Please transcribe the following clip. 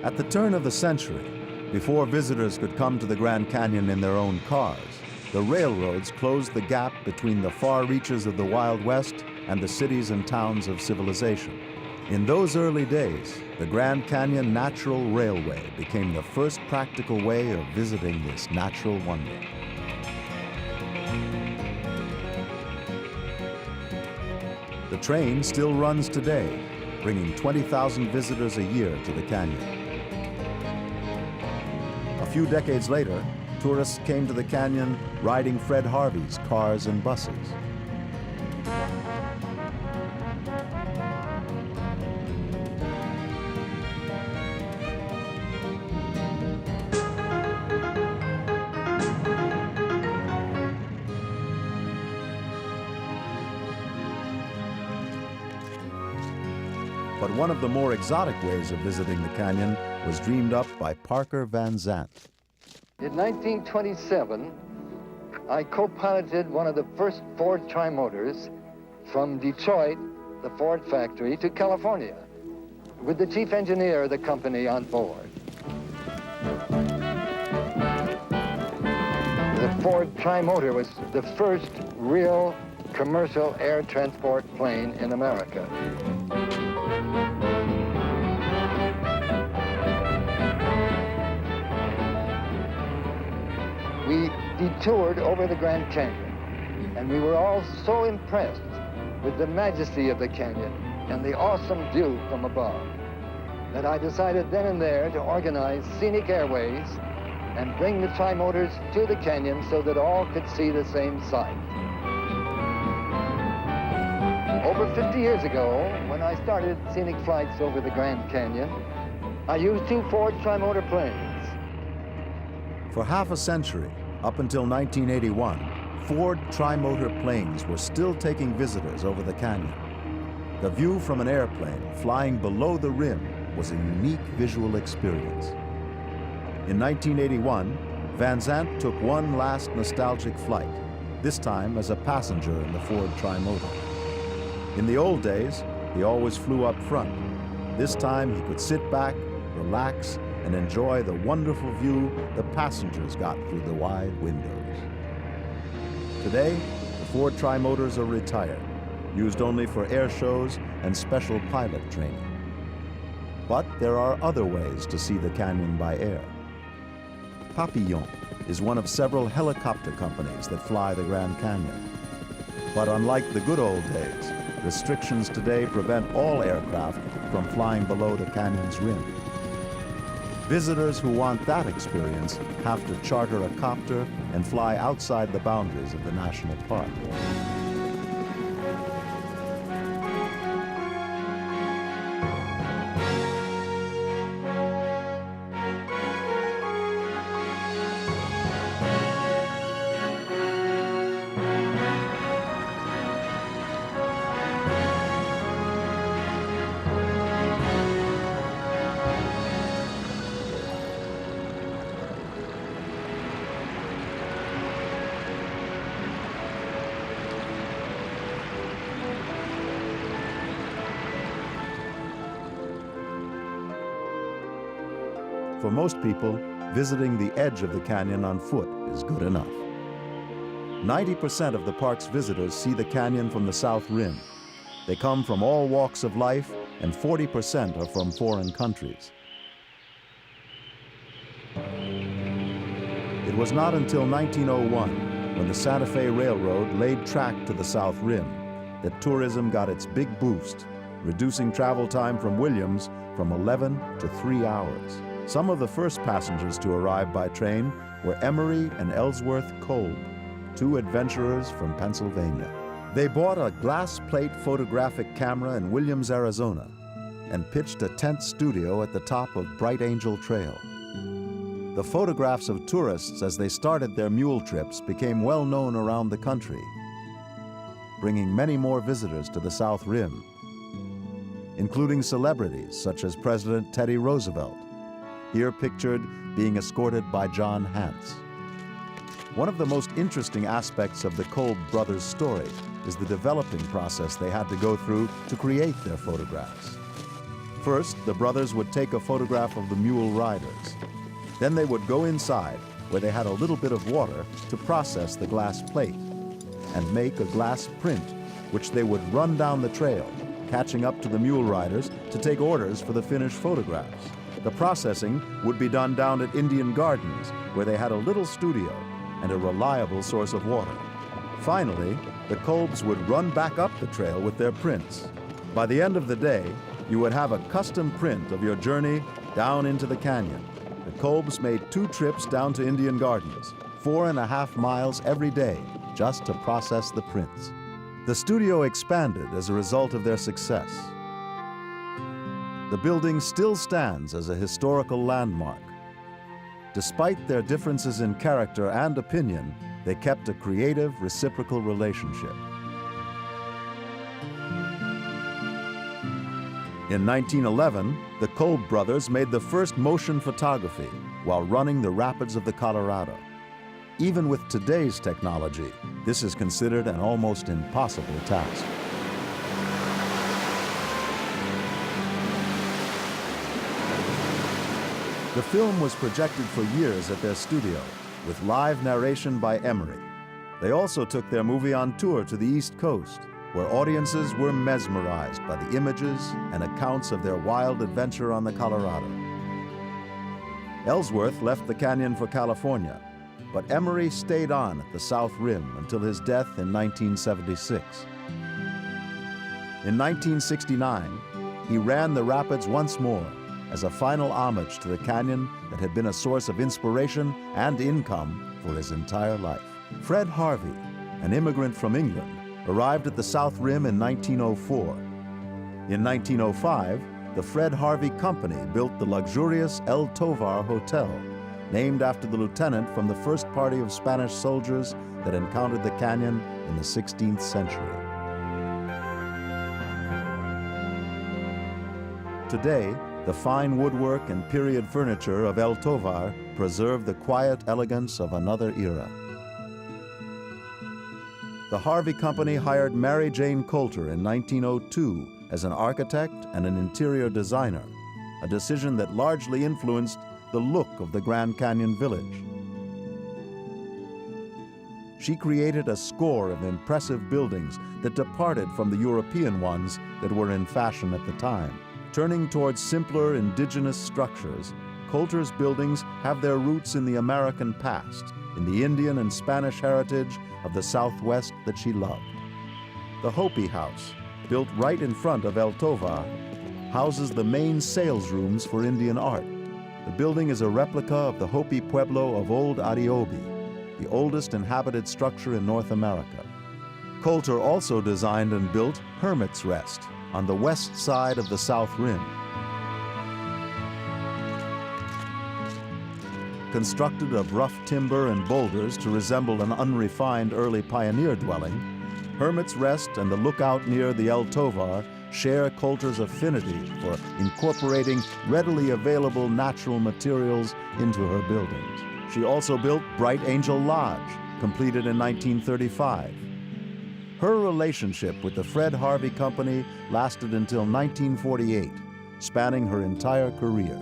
At the turn of the century, before visitors could come to the Grand Canyon in their own cars, the railroads closed the gap between the far reaches of the Wild West and the cities and towns of civilization. In those early days, the Grand Canyon Natural Railway became the first practical way of visiting this natural wonder. The train still runs today, bringing 20,000 visitors a year to the canyon. A few decades later, tourists came to the canyon riding Fred Harvey's cars and buses. But one of the more exotic ways of visiting the canyon was dreamed up by Parker Van Zandt. In 1927, I co-piloted one of the first Ford Trimotors from Detroit, the Ford factory, to California, with the chief engineer of the company on board. The Ford Trimotor was the first real commercial air transport plane in America. We detoured over the Grand Canyon, and we were all so impressed with the majesty of the canyon and the awesome view from above that I decided then and there to organize scenic airways and bring the Trimotors to the canyon so that all could see the same sight. Over 50 years ago, when I started scenic flights over the Grand Canyon, I used two Ford Trimotor planes. For half a century, up until 1981, Ford Trimotor planes were still taking visitors over the canyon. The view from an airplane flying below the rim was a unique visual experience. In 1981, Van Zandt took one last nostalgic flight, this time as a passenger in the Ford Trimotor. In the old days, he always flew up front. This time he could sit back, relax, and enjoy the wonderful view the passengers got through the wide windows. Today, the Ford Trimotors are retired, used only for air shows and special pilot training. But there are other ways to see the canyon by air. Papillon is one of several helicopter companies that fly the Grand Canyon. But unlike the good old days, restrictions today prevent all aircraft from flying below the canyon's rim. Visitors who want that experience have to charter a copter and fly outside the boundaries of the national park. For most people, visiting the edge of the canyon on foot is good enough. 90% of the park's visitors see the canyon from the South Rim. They come from all walks of life, and 40% are from foreign countries. It was not until 1901, when the Santa Fe Railroad laid track to the South Rim, that tourism got its big boost, reducing travel time from Williams from 11 to 3 hours. Some of the first passengers to arrive by train were Emery and Ellsworth Kolb, two adventurers from Pennsylvania. They bought a glass plate photographic camera in Williams, Arizona, and pitched a tent studio at the top of Bright Angel Trail. The photographs of tourists as they started their mule trips became well known around the country, bringing many more visitors to the South Rim, including celebrities such as President Teddy Roosevelt, here pictured being escorted by John Hance. One of the most interesting aspects of the Kolb brothers' story is the developing process they had to go through to create their photographs. First, the brothers would take a photograph of the mule riders. Then they would go inside, where they had a little bit of water to process the glass plate and make a glass print, which they would run down the trail, catching up to the mule riders to take orders for the finished photographs. The processing would be done down at Indian Gardens, where they had a little studio and a reliable source of water. Finally, the Kolbs would run back up the trail with their prints. By the end of the day, you would have a custom print of your journey down into the canyon. The Kolbs made 2 trips down to Indian Gardens, 4.5 miles every day, just to process the prints. The studio expanded as a result of their success. The building still stands as a historical landmark. Despite their differences in character and opinion, they kept a creative, reciprocal relationship. In 1911, the Kolb brothers made the first motion photography while running the rapids of the Colorado. Even with today's technology, this is considered an almost impossible task. The film was projected for years at their studio, with live narration by Emery. They also took their movie on tour to the East Coast, where audiences were mesmerized by the images and accounts of their wild adventure on the Colorado. Ellsworth left the canyon for California, but Emery stayed on at the South Rim until his death in 1976. In 1969, he ran the rapids once more as a final homage to the canyon that had been a source of inspiration and income for his entire life. Fred Harvey, an immigrant from England, arrived at the South Rim in 1904. In 1905, the Fred Harvey Company built the luxurious El Tovar Hotel, named after the lieutenant from the first party of Spanish soldiers that encountered the canyon in the 16th century. Today, the fine woodwork and period furniture of El Tovar preserve the quiet elegance of another era. The Harvey Company hired Mary Jane Coulter in 1902 as an architect and an interior designer, a decision that largely influenced the look of the Grand Canyon Village. She created a score of impressive buildings that departed from the European ones that were in fashion at the time. Turning towards simpler indigenous structures, Coulter's buildings have their roots in the American past, in the Indian and Spanish heritage of the Southwest that she loved. The Hopi House, built right in front of El Tovar, houses the main sales rooms for Indian art. The building is a replica of the Hopi Pueblo of Old Ariobi, the oldest inhabited structure in North America. Coulter also designed and built Hermit's Rest on the west side of the South Rim. Constructed of rough timber and boulders to resemble an unrefined early pioneer dwelling, Hermit's Rest and the lookout near the El Tovar share Coulter's affinity for incorporating readily available natural materials into her buildings. She also built Bright Angel Lodge, completed in 1935. Her relationship with the Fred Harvey Company lasted until 1948, spanning her entire career.